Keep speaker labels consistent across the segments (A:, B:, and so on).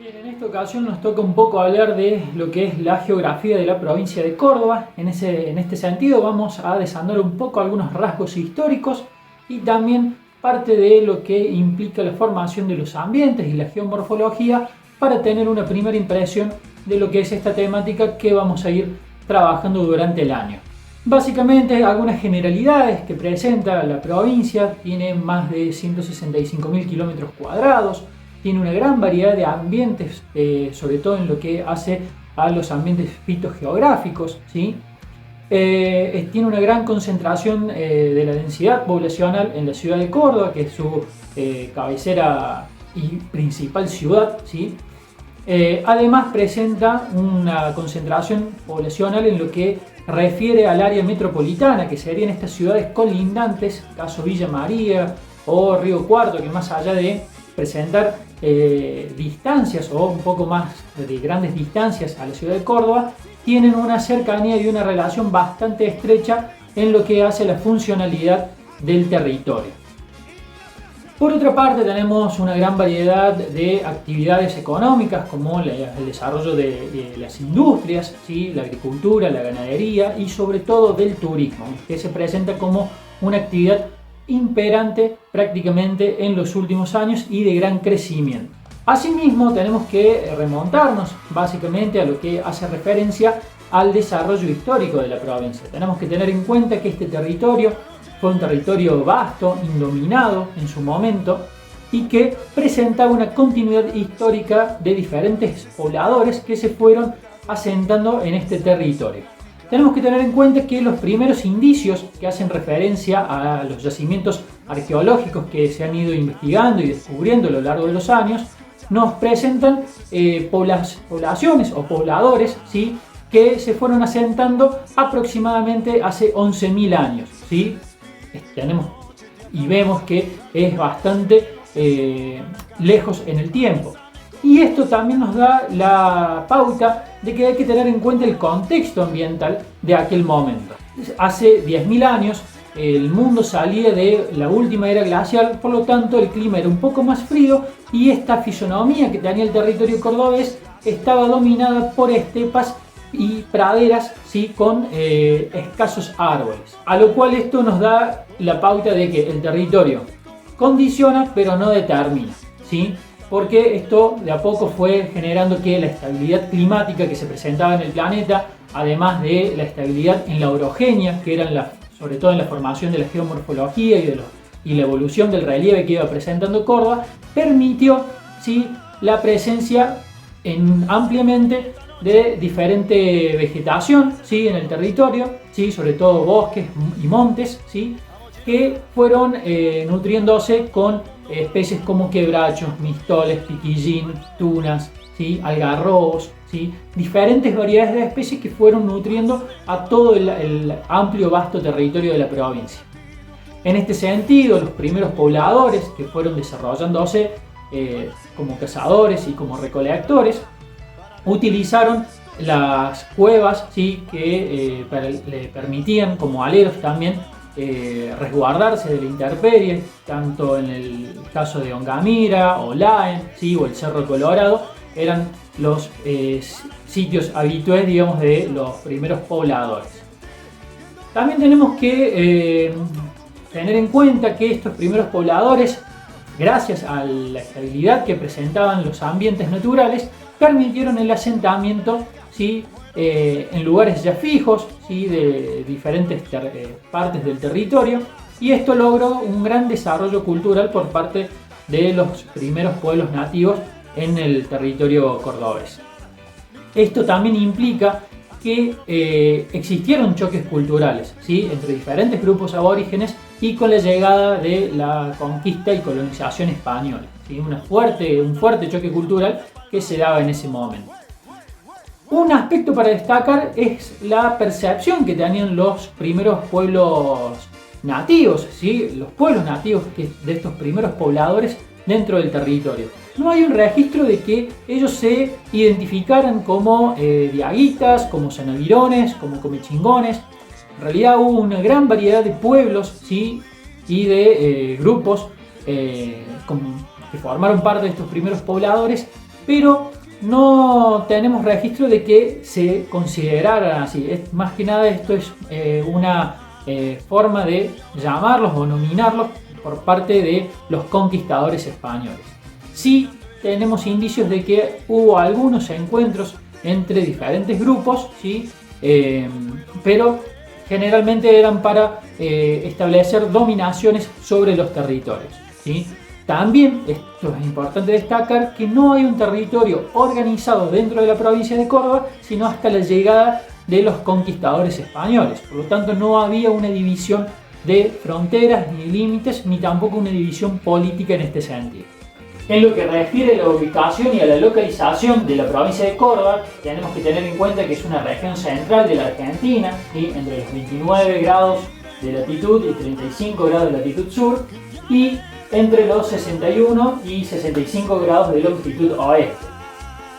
A: Bien, en esta ocasión nos toca un poco hablar de lo que es la geografía de la provincia de Córdoba. En este sentido vamos a desandar un poco algunos rasgos históricos y también parte de lo que implica la formación de los ambientes y la geomorfología para tener una primera impresión de lo que es esta temática que vamos a ir trabajando durante el año. Básicamente, algunas generalidades que presenta la provincia: tiene más de 165.000 kilómetros cuadrados, tiene una gran variedad de ambientes, sobre todo en lo que hace a los ambientes fitogeográficos, ¿sí? Tiene una gran concentración de la densidad poblacional en la ciudad de Córdoba, que es su cabecera y principal ciudad, ¿sí? Además presenta una concentración poblacional en lo que refiere al área metropolitana, que serían estas ciudades colindantes, caso Villa María o Río Cuarto, que más allá de presentar distancias o un poco más de grandes distancias a la ciudad de Córdoba, tienen una cercanía y una relación bastante estrecha en lo que hace la funcionalidad del territorio. Por otra parte, tenemos una gran variedad de actividades económicas, como el desarrollo de las industrias, ¿sí? La agricultura, la ganadería y sobre todo del turismo, que se presenta como una actividad imperante prácticamente en los últimos años y de gran crecimiento. Asimismo, tenemos que remontarnos básicamente a lo que hace referencia al desarrollo histórico de la provincia. Tenemos que tener en cuenta que este territorio fue un territorio vasto, indominado en su momento, y que presentaba una continuidad histórica de diferentes pobladores que se fueron asentando en este territorio. Tenemos que tener en cuenta que los primeros indicios que hacen referencia a los yacimientos arqueológicos que se han ido investigando y descubriendo a lo largo de los años nos presentan poblaciones o pobladores, ¿sí?, que se fueron asentando aproximadamente hace 11.000 años, ¿sí? Y vemos que es bastante lejos en el tiempo. Y esto también nos da la pauta de que hay que tener en cuenta el contexto ambiental de aquel momento. Hace 10.000 años el mundo salía de la última era glacial, por lo tanto el clima era un poco más frío y esta fisonomía que tenía el territorio cordobés estaba dominada por estepas y praderas, ¿sí?, con escasos árboles. A lo cual esto nos da la pauta de que el territorio condiciona pero no determina, ¿sí? Porque esto de a poco fue generando que la estabilidad climática que se presentaba en el planeta, además de la estabilidad en la orogenia, que eran sobre todo en la formación de la geomorfología y la evolución del relieve que iba presentando Córdoba, permitió, ¿sí?, la presencia ampliamente de diferente vegetación, ¿sí?, en el territorio, ¿sí?, sobre todo bosques y montes, ¿sí?, que fueron nutriéndose con especies como quebrachos, mistoles, piquillín, tunas, ¿sí?, algarrobos, ¿sí?, diferentes variedades de especies que fueron nutriendo a todo el amplio, vasto territorio de la provincia. En este sentido, los primeros pobladores que fueron desarrollándose como cazadores y como recolectores utilizaron las cuevas, ¿sí?, que le permitían como aleros también resguardarse de la intemperie, tanto en el caso de Ongamira o Laen, ¿sí?, o el Cerro Colorado, eran los sitios habituales, digamos, de los primeros pobladores. También tenemos que tener en cuenta que estos primeros pobladores, gracias a la estabilidad que presentaban los ambientes naturales, permitieron el asentamiento, ¿sí?, en lugares ya fijos, ¿sí?, de diferentes partes del territorio, y esto logró un gran desarrollo cultural por parte de los primeros pueblos nativos en el territorio cordobés. Esto también implica que existieron choques culturales, ¿sí?, entre diferentes grupos aborígenes y con la llegada de la conquista y colonización española, ¿sí?, un fuerte choque cultural que se daba en ese momento. Un aspecto para destacar es la percepción que tenían los primeros pueblos nativos, ¿sí?, los pueblos nativos de estos primeros pobladores dentro del territorio. No hay un registro de que ellos se identificaran como diaguitas, como sanavirones, como comechingones. En realidad hubo una gran variedad de pueblos, ¿sí?, y de grupos que formaron parte de estos primeros pobladores pero no tenemos registro de que se consideraran así. Más que nada esto es una forma de llamarlos o nominarlos por parte de los conquistadores españoles. Sí tenemos indicios de que hubo algunos encuentros entre diferentes grupos, ¿sí? Pero generalmente eran para establecer dominaciones sobre los territorios, ¿sí? También, esto es importante destacar, que no hay un territorio organizado dentro de la provincia de Córdoba, sino hasta la llegada de los conquistadores españoles. Por lo tanto, no había una división de fronteras ni límites, ni tampoco una división política en este sentido. En lo que refiere a la ubicación y a la localización de la provincia de Córdoba, tenemos que tener en cuenta que es una región central de la Argentina, ¿sí? Entre los 29 grados de latitud y 35 grados de latitud sur, y entre los 61 y 65 grados de longitud oeste.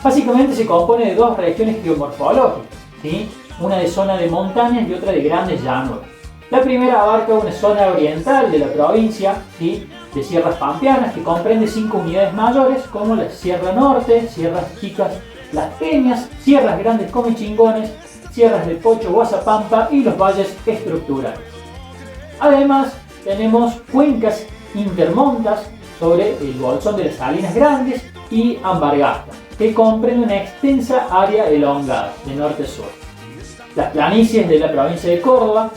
A: Básicamente se compone de dos regiones geomorfológicas, ¿sí? Una de zona de montañas y otra de grandes llanuras. La primera abarca una zona oriental de la provincia, ¿sí? De sierras pampeanas, que comprende 5 unidades mayores como la Sierra Norte, Sierras Chicas Las Peñas, Sierras Grandes Comechingones, Sierras del Pocho Guazapampa y los valles estructurales. Además tenemos cuencas intermontas sobre el bolsón de las Salinas Grandes y Ambargasta, que comprende una extensa área elongada de norte a sur. Las planicies de la provincia de Córdoba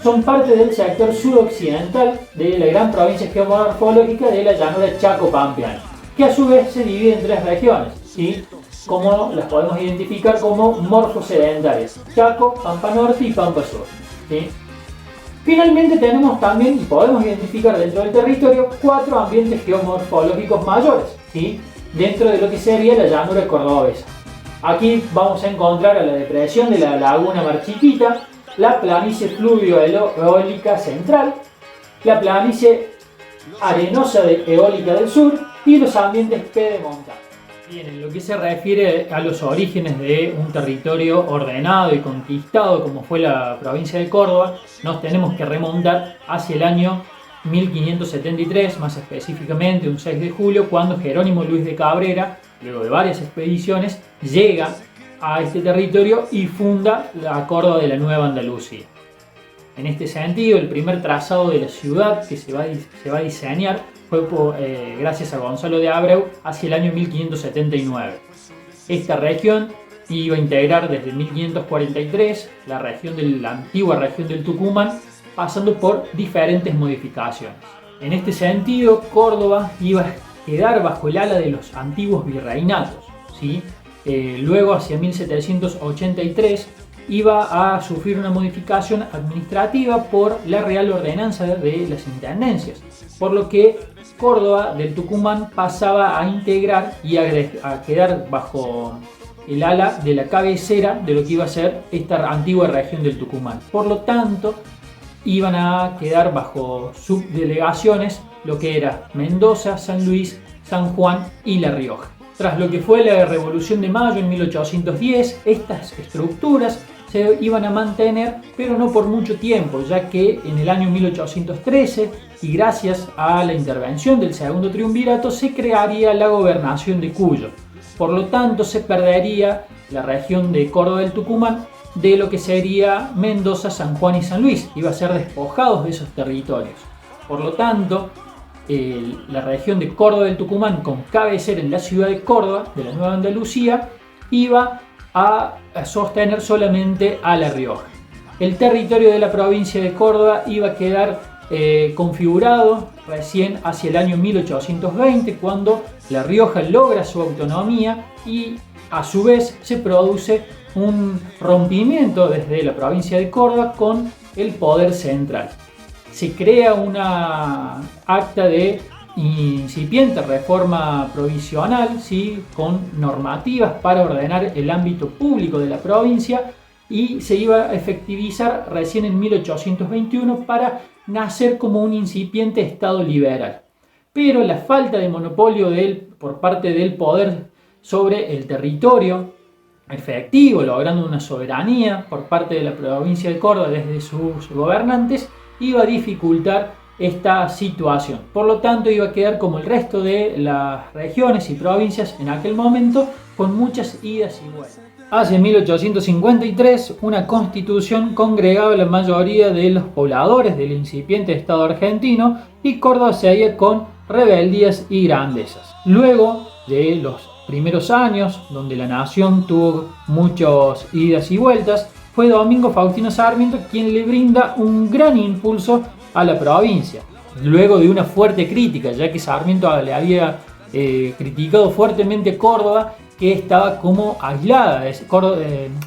A: son parte del sector suroccidental de la gran provincia geomorfológica de la llanura Chaco-Pampeana, que a su vez se divide en tres regiones, ¿sí? Como las podemos identificar como morfosedentarias: Chaco, Pampa Norte y Pampa Sur, ¿sí? Finalmente tenemos también, y podemos identificar dentro del territorio, 4 ambientes geomorfológicos mayores, ¿sí? Dentro de lo que sería la llanura cordobesa. Aquí vamos a encontrar a la depresión de la laguna Mar Chiquita, la planicie fluvio-eólica central, la planicie arenosa eólica del sur y los ambientes pedemontanos. Bien, en lo que se refiere a los orígenes de un territorio ordenado y conquistado como fue la provincia de Córdoba, nos tenemos que remontar hacia el año 1573, más específicamente un 6 de julio, cuando Jerónimo Luis de Cabrera, luego de varias expediciones, llega a este territorio y funda la Córdoba de la Nueva Andalucía. En este sentido, el primer trazado de la ciudad que se va a diseñar fue gracias a Gonzalo de Abreu hacia el año 1579. Esta región iba a integrar desde 1543 la antigua región del Tucumán, pasando por diferentes modificaciones. En este sentido, Córdoba iba a quedar bajo el ala de los antiguos virreinatos, ¿sí? Luego, hacia 1783, iba a sufrir una modificación administrativa por la Real Ordenanza de las Intendencias, por lo que Córdoba del Tucumán pasaba a integrar y a quedar bajo el ala de la cabecera de lo que iba a ser esta antigua región del Tucumán. Por lo tanto, iban a quedar bajo subdelegaciones lo que era Mendoza, San Luis, San Juan y La Rioja. Tras lo que fue la Revolución de Mayo en 1810, estas estructuras se iban a mantener, pero no por mucho tiempo, ya que en el año 1813, y gracias a la intervención del Segundo Triunvirato, se crearía la gobernación de Cuyo. Por lo tanto, se perdería la región de Córdoba del Tucumán de lo que sería Mendoza, San Juan y San Luis. Iba a ser despojados de esos territorios. Por lo tanto, la región de Córdoba del Tucumán, con cabecera en la ciudad de Córdoba, de la Nueva Andalucía, iba a sostener solamente a La Rioja. El territorio de la provincia de Córdoba iba a quedar configurado recién hacia el año 1820, cuando La Rioja logra su autonomía y a su vez se produce un rompimiento desde la provincia de Córdoba con el poder central. Se crea una acta de incipiente reforma provisional, ¿sí? Con normativas para ordenar el ámbito público de la provincia, y se iba a efectivizar recién en 1821 para nacer como un incipiente Estado liberal. Pero la falta de monopolio por parte del poder sobre el territorio efectivo, logrando una soberanía por parte de la provincia de Córdoba desde sus gobernantes, iba a dificultar esta situación. Por lo tanto, iba a quedar como el resto de las regiones y provincias en aquel momento, con muchas idas y vueltas. Hacia 1853, una constitución congregaba la mayoría de los pobladores del incipiente Estado argentino y Córdoba seguía con rebeldías y grandezas. Luego de los primeros años, donde la nación tuvo muchas idas y vueltas, fue Domingo Faustino Sarmiento quien le brinda un gran impulso a la provincia. Luego de una fuerte crítica, ya que Sarmiento le había criticado fuertemente a Córdoba, que estaba como aislada.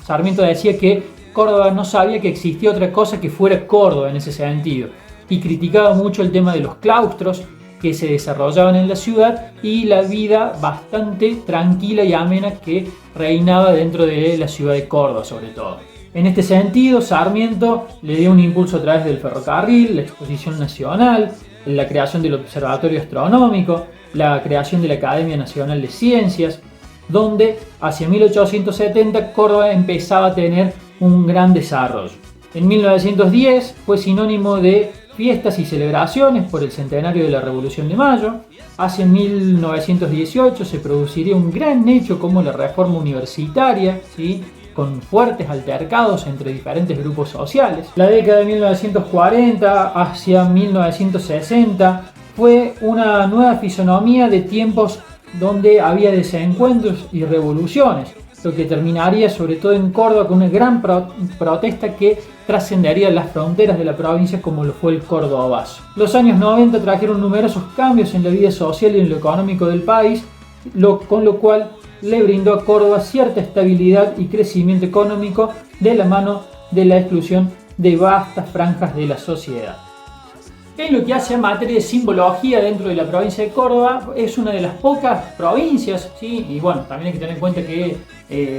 A: Sarmiento decía que Córdoba no sabía que existía otra cosa que fuera Córdoba en ese sentido, y criticaba mucho el tema de los claustros que se desarrollaban en la ciudad y la vida bastante tranquila y amena que reinaba dentro de la ciudad de Córdoba sobre todo. En este sentido, Sarmiento le dio un impulso a través del ferrocarril, la exposición nacional, la creación del observatorio astronómico, la creación de la Academia Nacional de Ciencias, donde hacia 1870 Córdoba empezaba a tener un gran desarrollo. En 1910 fue sinónimo de fiestas y celebraciones por el centenario de la Revolución de Mayo. Hacia 1918 se produciría un gran hecho como la reforma universitaria, ¿sí?, con fuertes altercados entre diferentes grupos sociales. La década de 1940 hacia 1960 fue una nueva fisonomía de tiempos donde había desencuentros y revoluciones, lo que terminaría sobre todo en Córdoba con una gran protesta que trascendería las fronteras de la provincia, como lo fue el Cordobazo. Los años 90 trajeron numerosos cambios en la vida social y en lo económico del país, con lo cual le brindó a Córdoba cierta estabilidad y crecimiento económico de la mano de la exclusión de vastas franjas de la sociedad. En lo que hace a materia de simbología dentro de la provincia de Córdoba, es una de las pocas provincias, ¿sí? Y bueno, también hay que tener en cuenta que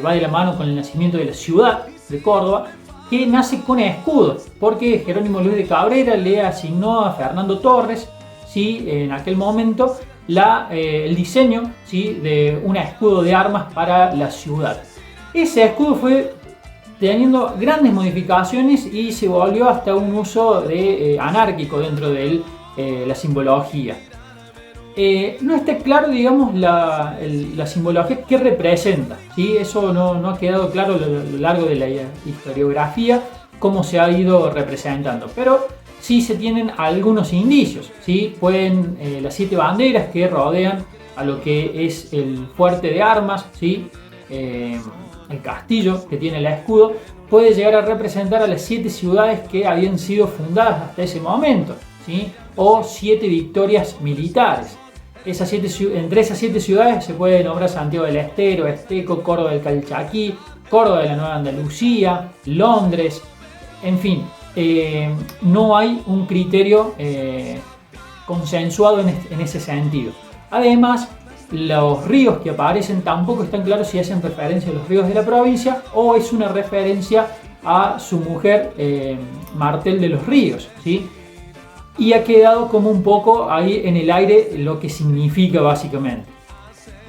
A: va de la mano con el nacimiento de la ciudad de Córdoba, que nace con escudo, porque Jerónimo Luis de Cabrera le asignó a Fernando Torres, ¿sí?, en aquel momento el diseño, ¿sí?, de un escudo de armas para la ciudad. Ese escudo fue teniendo grandes modificaciones y se volvió hasta un uso anárquico dentro de la simbología. No está claro, digamos, la simbología que representa, ¿sí? Eso no ha quedado claro a lo largo de la historiografía cómo se ha ido representando, pero sí se tienen algunos indicios, ¿sí? Pueden las 7 banderas que rodean a lo que es el fuerte de armas, ¿sí?, el castillo que tiene el escudo, puede llegar a representar a las 7 ciudades que habían sido fundadas hasta ese momento, ¿sí?, o 7 victorias militares. Entre esas 7 ciudades se puede nombrar Santiago del Estero, Esteco, Córdoba del Calchaquí, Córdoba de la Nueva Andalucía, Londres, en fin. No hay un criterio consensuado en ese sentido. Además, los ríos que aparecen tampoco están claros si hacen referencia a los ríos de la provincia o es una referencia a su mujer Martel de los Ríos, ¿sí? Y ha quedado como un poco ahí en el aire lo que significa básicamente.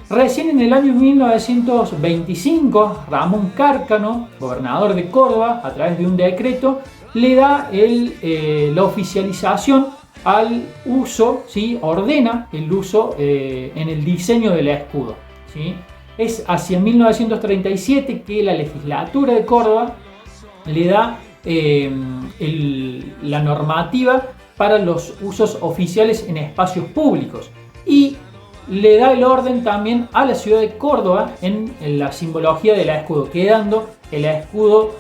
A: Recién en el año 1925, Ramón Cárcano, gobernador de Córdoba, a través de un decreto, le da la oficialización al uso, ¿sí?, ordena el uso en el diseño del escudo, ¿sí? Es hacia 1937 que la legislatura de Córdoba le da la normativa para los usos oficiales en espacios públicos y le da el orden también a la ciudad de Córdoba en la simbología del escudo, quedando el escudo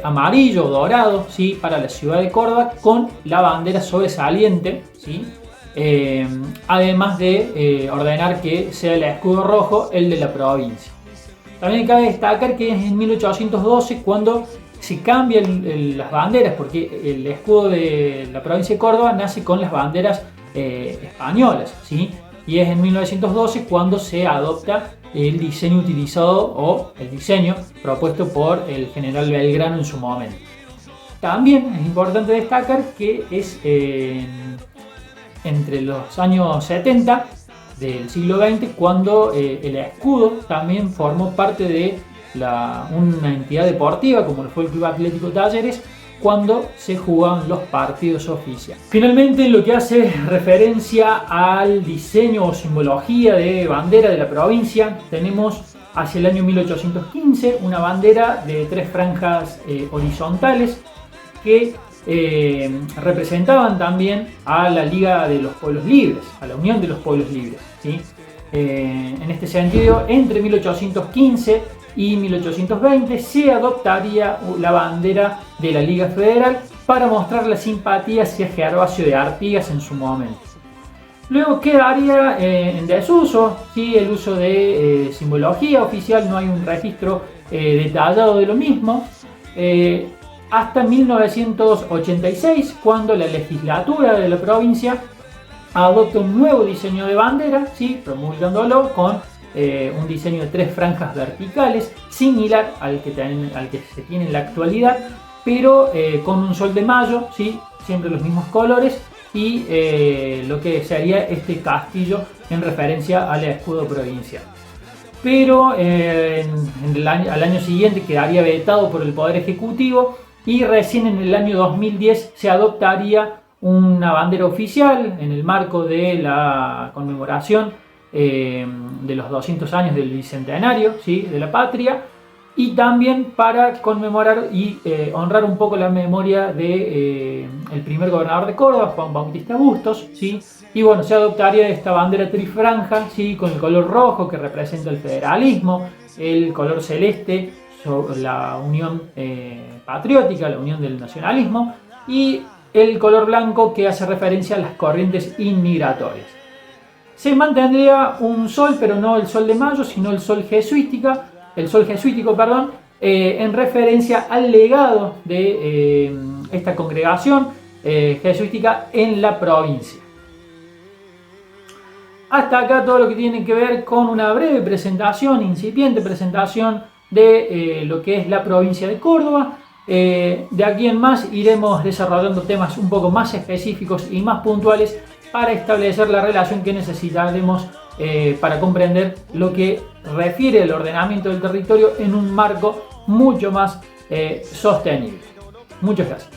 A: amarillo o dorado, ¿sí?, para la ciudad de Córdoba con la bandera sobresaliente, ¿sí?, además de ordenar que sea el escudo rojo el de la provincia. También cabe destacar que es en 1812 cuando se cambian las banderas, porque el escudo de la provincia de Córdoba nace con las banderas españolas, ¿sí?, y es en 1912 cuando se adopta el diseño utilizado o el diseño propuesto por el general Belgrano en su momento. También es importante destacar que es entre los años 70 del siglo XX cuando el escudo también formó parte de una entidad deportiva como fue el Club Atlético Talleres, cuando se jugaban los partidos oficiales. Finalmente, en lo que hace referencia al diseño o simbología de bandera de la provincia, tenemos hacia el año 1815 una bandera de 3 franjas horizontales que representaban también a la Liga de los Pueblos Libres, a la Unión de los Pueblos Libres, ¿sí? En este sentido, entre 1815 y 1820 se adoptaría la bandera de la Liga Federal para mostrar la simpatía hacia Gervasio de Artigas en su momento. Luego quedaría en desuso, ¿sí? El uso de simbología oficial, no hay un registro detallado de lo mismo, hasta 1986, cuando la legislatura de la provincia adopta un nuevo diseño de bandera, ¿sí? Promulgándolo con un diseño de 3 franjas verticales, similar al que se tiene en la actualidad, pero con un sol de mayo, ¿sí? Siempre los mismos colores, y lo que sería este castillo en referencia al escudo provincial. Pero al año siguiente quedaría vetado por el Poder Ejecutivo, y recién en el año 2010 se adoptaría una bandera oficial en el marco de la conmemoración de los 200 años del Bicentenario, ¿sí? de la patria, y también para conmemorar y honrar un poco la memoria de el primer gobernador de Córdoba, Juan Bautista Bustos, ¿sí? Y bueno, se adoptaría esta bandera trifranja, ¿sí? Con el color rojo que representa el federalismo, el color celeste la unión patriótica, la unión del nacionalismo, y el color blanco que hace referencia a las corrientes inmigratorias. Se mantendría un sol, pero no el sol de mayo, sino el sol jesuítico, en referencia al legado de esta congregación jesuítica en la provincia. Hasta acá todo lo que tiene que ver con una breve presentación, incipiente presentación de lo que es la provincia de Córdoba. De aquí en más iremos desarrollando temas un poco más específicos y más puntuales para establecer la relación que necesitaremos para comprender lo que refiere al ordenamiento del territorio en un marco mucho más sostenible. Muchas gracias.